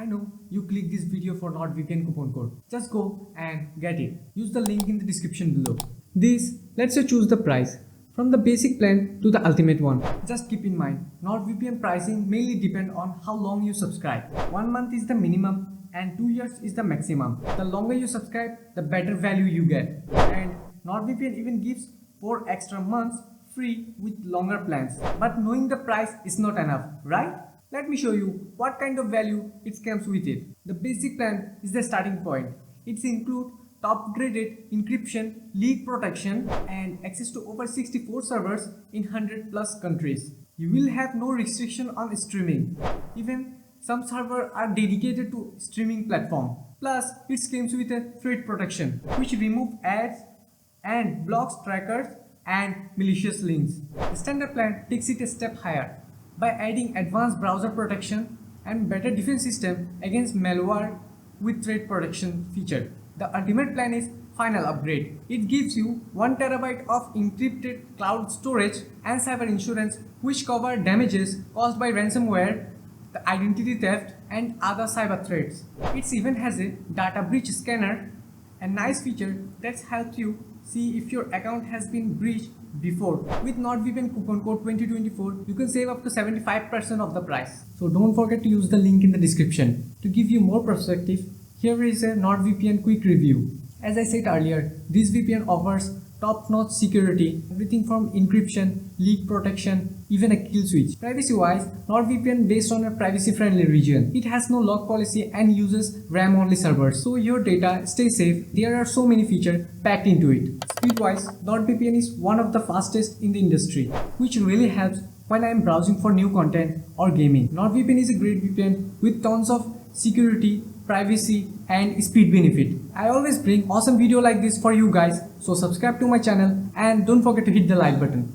I know you click this video for NordVPN coupon code. Just go and get it. Use the link in the description below. This lets you choose the price from the basic plan to the ultimate one. Just keep in mind, NordVPN pricing mainly depend on how long you subscribe. 1 month is the minimum and 2 years is the maximum. The longer you subscribe, the better value you get. And NordVPN even gives 4 extra months free with longer plans. But knowing the price is not enough, right? Let me show you what kind of value it comes with it. The basic plan is the starting point. It includes top-graded encryption, leak protection, and access to over 64 servers in 100 plus countries. You will have no restriction on streaming. Even some servers are dedicated to streaming platform. Plus, it comes with a threat protection, which remove ads and blocks trackers and malicious links. The standard plan takes it a step higher by adding advanced browser protection and better defense system against malware with threat protection feature. The ultimate plan is final upgrade. It gives you 1 terabyte of encrypted cloud storage and cyber insurance, which cover damages caused by ransomware, the identity theft, and other cyber threats. It even has a data breach scanner, a nice feature that helps you see if your account has been breached before. With NordVPN coupon code 2024, you can save up to 75% of the price. So don't forget to use the link in the description. To give you more perspective, here is a NordVPN quick review. As I said earlier, this VPN offers top-notch security, everything from encryption, leak protection, even a kill switch. Privacy-wise, NordVPN based on a privacy-friendly region. It has no lock policy and uses RAM-only servers, so your data stays safe. There are so many features packed into it. Speed-wise, NordVPN is one of the fastest in the industry, which really helps when I am browsing for new content or gaming. NordVPN is a great VPN with tons of security, privacy, and speed benefit. I always bring awesome video like this for you guys, so subscribe to my channel and don't forget to hit the like button.